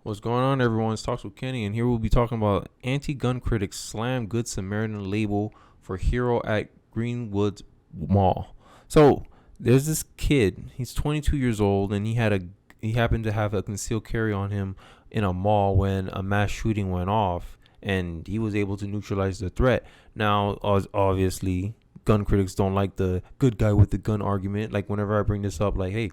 What's going on, everyone? It's Talks with Kenny, and here we'll be talking about anti-gun critics slam Good Samaritan label for hero at Greenwood Mall. So there's this kid. He's 22 years old, and he happened to have a concealed carry on him in a mall when a mass shooting went off, and he was able to neutralize the threat. Now, obviously, gun critics don't like the good guy with the gun argument. Like whenever I bring this up, like, hey,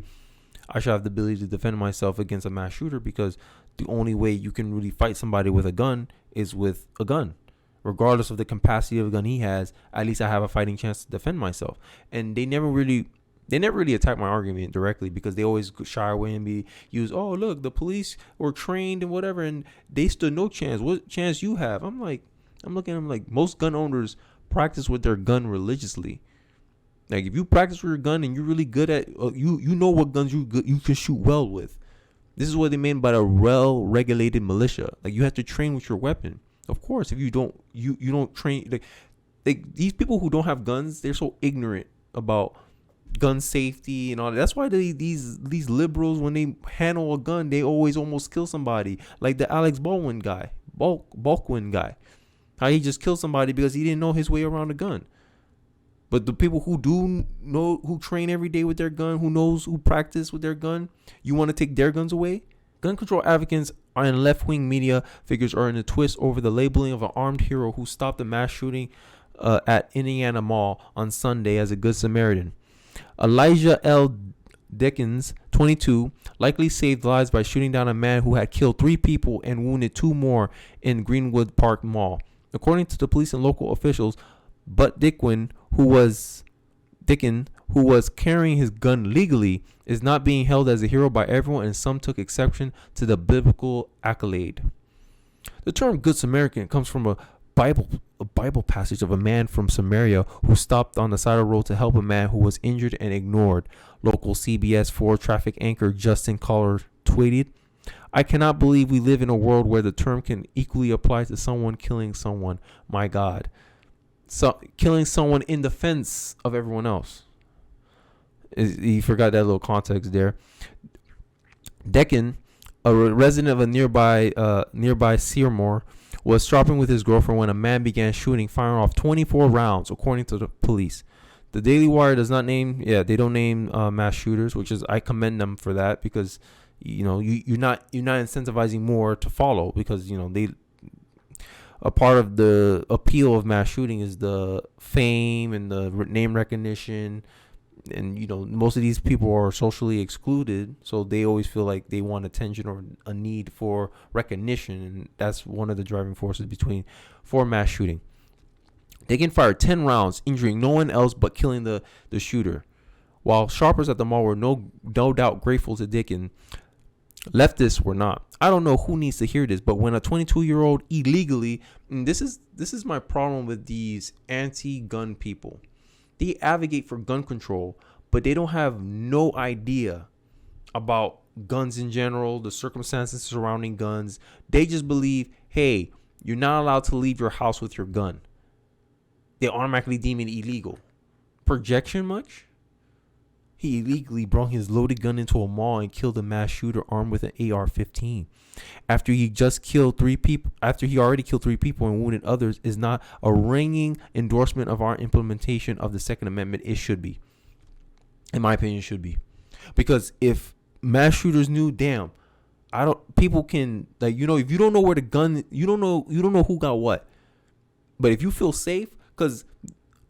I should have the ability to defend myself against a mass shooter because the only way you can really fight somebody with a gun is with a gun. Regardless of the capacity of a gun he has, at least I have a fighting chance to defend myself. And they never really attack my argument directly because they always shy away and use, oh, look, the police were trained and whatever, and they stood no chance. What chance you have? I'm looking at them like most gun owners practice with their gun religiously. Like if you practice with your gun and you're really good at, you know what guns you can shoot well with. This is what they mean by a well-regulated militia. Like you have to train with your weapon. Of course, if you don't, you don't train. Like these people who don't have guns, they're so ignorant about gun safety and all that. That's why these liberals, when they handle a gun, they always almost kill somebody. Like the Alex Baldwin guy, Baldwin guy, how he just killed somebody because he didn't know his way around a gun. But the people who do know, who train every day with their gun, who practice with their gun, you want to take their guns away? Gun control advocates and left-wing media figures are in a twist over the labeling of an armed hero who stopped a mass shooting at Indiana Mall on Sunday as a Good Samaritan. Elisjsha Dicken, 22, likely saved lives by shooting down a man who had killed 3 people and wounded 2 more in Greenwood Park Mall. According to the police and local officials, but Dicken, who was carrying his gun legally, is not being held as a hero by everyone, and some took exception to the biblical accolade. The term Good Samaritan comes from a Bible passage of a man from Samaria who stopped on the side of the road to help a man who was injured and ignored. Local CBS 4 traffic anchor Justin Collar tweeted, "I cannot believe we live in a world where the term can equally apply to someone killing someone. My God." So killing someone in defense of everyone else. He forgot that little context there. Dicken, a resident of a nearby Seymour, was shopping with his girlfriend when a man began shooting, firing off 24 rounds, according to the police. The Daily Wire does not name, they don't name mass shooters, which is, I commend them for that because, you're not incentivizing more to follow because, a part of the appeal of mass shooting is the fame and the name recognition. And, most of these people are socially excluded. So they always feel like they want attention or a need for recognition. And that's one of the driving forces for mass shooting. They can fire 10 rounds, injuring no one else but killing the shooter. While shoppers at the mall were no doubt grateful to Dicken, leftists were not. I don't know who needs to hear this, but when a 22-year-old illegally, and this is my problem with these anti-gun people. They advocate for gun control, but they don't have no idea about guns in general, the circumstances surrounding guns. They just believe, hey, you're not allowed to leave your house with your gun. They automatically deem it illegal. Projection much? He illegally brought his loaded gun into a mall and killed a mass shooter armed with an AR-15. After he already killed 3 people and wounded others, is not a ringing endorsement of our implementation of the Second Amendment. It should be. In my opinion, it should be. Because if mass shooters knew, people can, if you don't know where the gun, you don't know who got what. But if you feel safe, because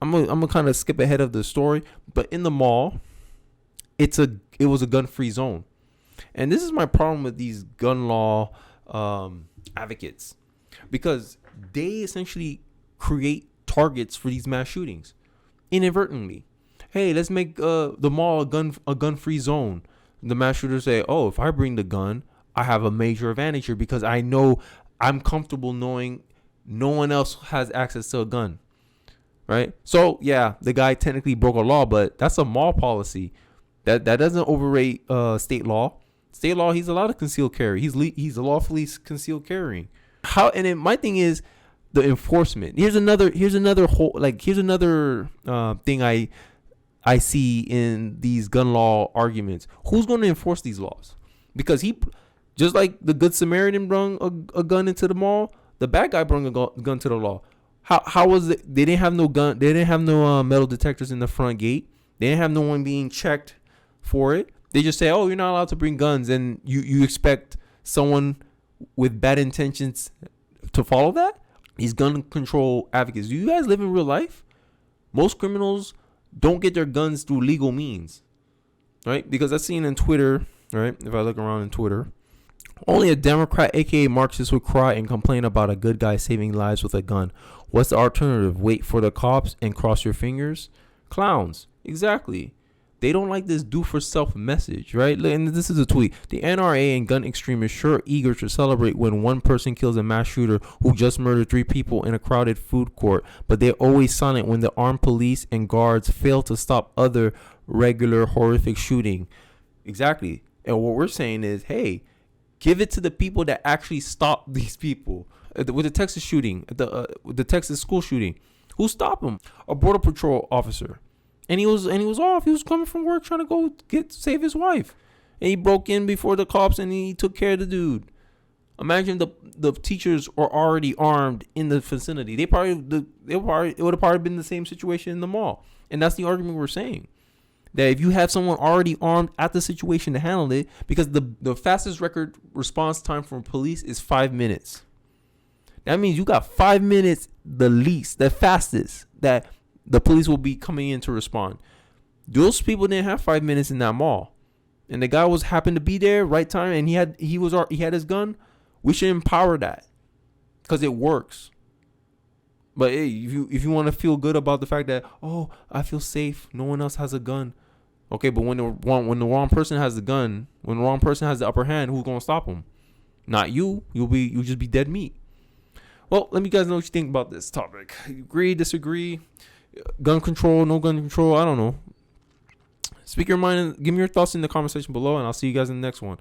I'm gonna kind of skip ahead of the story, but in the mall, it was a gun-free zone. And this is my problem with these gun law advocates, because they essentially create targets for these mass shootings inadvertently. Hey, let's make the mall a gun-free zone. The mass shooters say, oh, if I bring the gun, I have a major advantage here because I know I'm comfortable knowing no one else has access to a gun. Right? So, yeah, the guy technically broke a law, but that's a mall policy. That doesn't overrate state law. State law, he's allowed to conceal carry. He's lawfully concealed carrying. And then my thing is the enforcement. Here's another thing I see in these gun law arguments. Who's going to enforce these laws? Because Just like the Good Samaritan brung a gun into the mall, the bad guy brung a gun to the law. How was it? They didn't have no gun. They didn't have no metal detectors in the front gate. They didn't have no one being checked for it. They just say, "Oh, you're not allowed to bring guns," and you expect someone with bad intentions to follow that? These gun control advocates. Do you guys live in real life? Most criminals don't get their guns through legal means, right? Because I've seen in Twitter, right? If I look around in Twitter, only a Democrat, aka Marxist, would cry and complain about a good guy saving lives with a gun. What's the alternative? Wait for the cops and cross your fingers? Clowns. Exactly. They don't like this do for self message, right? And this is a tweet. The NRA and gun extremists sure eager to celebrate when one person kills a mass shooter who just murdered 3 people in a crowded food court, but they're always silent when the armed police and guards fail to stop other regular horrific shooting. Exactly. And what we're saying is, hey, give it to the people that actually stop these people. With the Texas shooting, the Texas school shooting, who stopped him? A border patrol officer, and he was off. He was coming from work trying to go save his wife, and he broke in before the cops and he took care of the dude. Imagine the teachers were already armed in the vicinity. It would have probably been the same situation in the mall, and that's the argument we're saying. That if you have someone already armed at the situation to handle it, because the fastest record response time from police is 5 minutes. That means you got 5 minutes, the fastest that the police will be coming in to respond. Those people didn't have 5 minutes in that mall, and the guy happened to be there right time, and he had his gun. We should empower that because it works. But hey, if you want to feel good about the fact that, oh, I feel safe, no one else has a gun. Okay, but when the wrong person has the gun, when the wrong person has the upper hand, who's gonna stop him? Not you. You'll just be dead meat. Well, let me guys know what you think about this topic. Agree, disagree? Gun control, no gun control? I don't know. Speak your mind and give me your thoughts in the comment section below, and I'll see you guys in the next one.